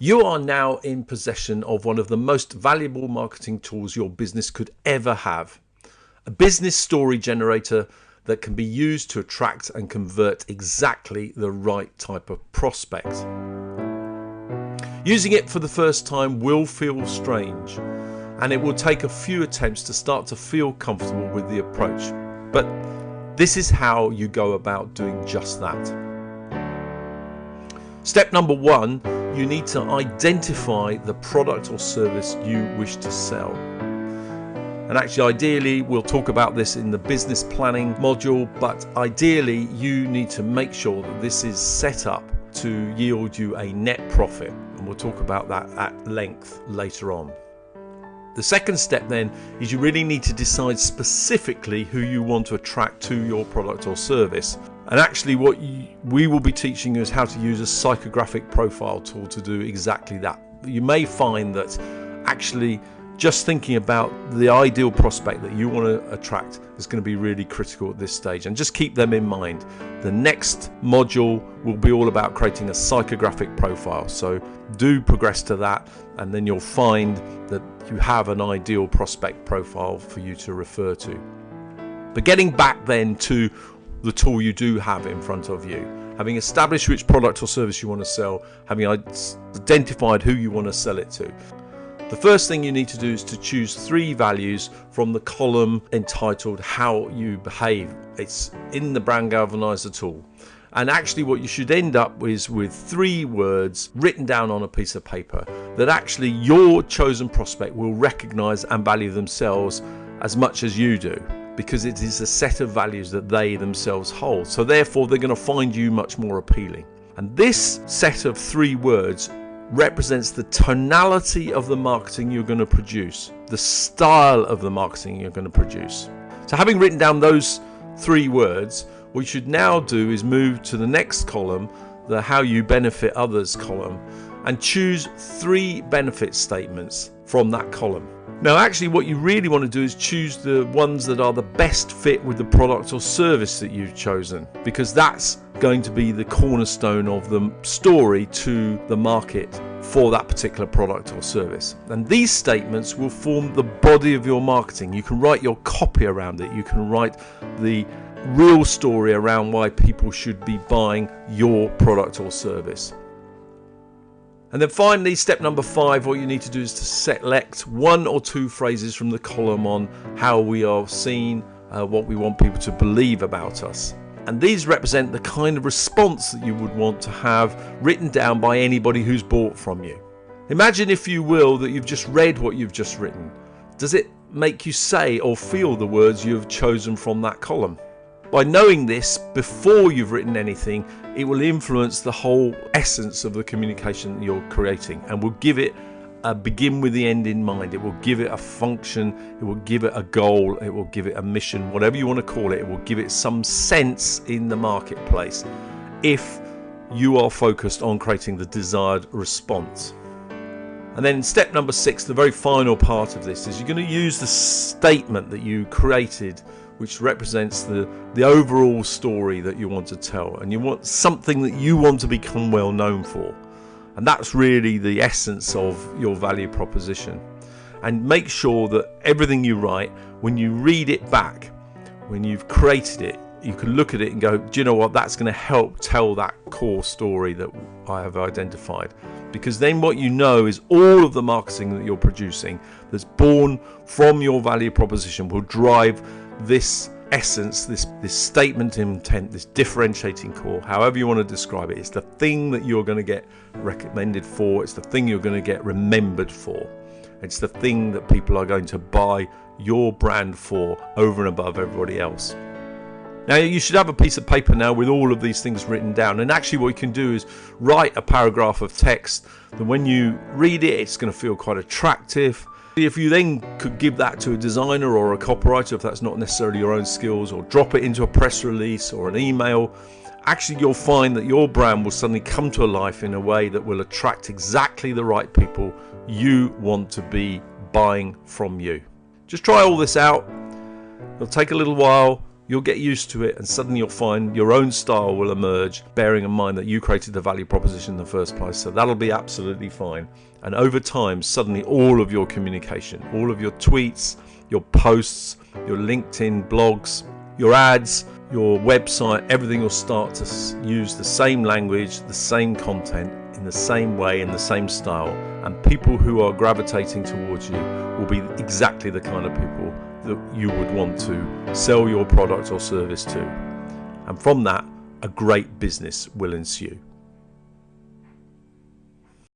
You are now in possession of one of the most valuable marketing tools your business could ever have. A business story generator that can be used to attract and convert exactly the right type of prospect. Using it for the first time will feel strange, and it will take a few attempts to start to feel comfortable with the approach. But this is how you go about doing just that. Step number one, you need to identify the product or service you wish to sell. And actually, ideally, we'll talk about this in the business planning module, but ideally, you need to make sure that this is set up to yield you a net profit. And we'll talk about that at length later on. The second step then is you really need to decide specifically who you want to attract to your product or service. And actually what we will be teaching you is how to use a psychographic profile tool to do exactly that. You may find that actually just thinking about the ideal prospect that you want to attract is going to be really critical at this stage, and just keep them in mind. The next module will be all about creating a psychographic profile, so do progress to that, and then you'll find that you have an ideal prospect profile for you to refer to. But getting back then to the tool you do have in front of you, having established which product or service you want to sell, having identified who you want to sell it to, the first thing you need to do is to choose 3 values from the column entitled How You Behave. It's in the Brand Galvanizer tool. And actually what you should end up is with 3 words written down on a piece of paper that actually your chosen prospect will recognize and value themselves as much as you do, because it is a set of values that they themselves hold. So therefore they're going to find you much more appealing. And this set of 3 words represents the tonality of the marketing you're going to produce, the style of the marketing you're going to produce. So having written down those 3 words, what you should now do is move to the next column, the How You Benefit Others column, and choose 3 benefit statements from that column. Now actually what you really want to do is choose the ones that are the best fit with the product or service that you've chosen, because that's going to be the cornerstone of the story to the market for that particular product or service. And these statements will form the body of your marketing. You can write your copy around it. You can write the real story around why people should be buying your product or service. And then finally, step number 5, what you need to do is to select 1 or 2 phrases from the column on how we are seen, what we want people to believe about us. And these represent the kind of response that you would want to have written down by anybody who's bought from you. Imagine, if you will, that you've just read what you've just written. Does it make you say or feel the words you have chosen from that column? By knowing this before you've written anything, it will influence the whole essence of the communication that you're creating, and will give it a begin with the end in mind. It will give it a function, it will give it a goal, it will give it a mission, whatever you want to call it. It will give it some sense in the marketplace if you are focused on creating the desired response. And then step number 6, the very final part of this, is you're going to use the statement that you created, which represents the overall story that you want to tell, and you want something that you want to become well known for. And that's really the essence of your value proposition. And make sure that everything you write, when you read it back, when you've created it, you can look at it and go, do you know what, that's going to help tell that core story that I have identified. Because then what you know is all of the marketing that you're producing that's born from your value proposition will drive this essence, this statement intent, this differentiating core, however you want to describe it. It's the thing that you're going to get recommended for. It's the thing you're going to get remembered for. It's the thing that people are going to buy your brand for over and above everybody else. Now you should have a piece of paper now with all of these things written down, and actually what you can do is write a paragraph of text that when you read it, it's going to feel quite attractive. If you then could give that to a designer or a copywriter, if that's not necessarily your own skills, or drop it into a press release or an email, actually you'll find that your brand will suddenly come to life in a way that will attract exactly the right people you want to be buying from you. Just try all this out. It'll take a little while, You'll get used to it, and suddenly you'll find your own style will emerge, bearing in mind that you created the value proposition in the first place. So that'll be absolutely fine. And over time, suddenly all of your communication, all of your tweets, your posts, your LinkedIn blogs, your ads, your website, everything will start to use the same language, the same content, in the same way, in the same style. And people who are gravitating towards you will be exactly the kind of people that you would want to sell your product or service to. And from that, a great business will ensue.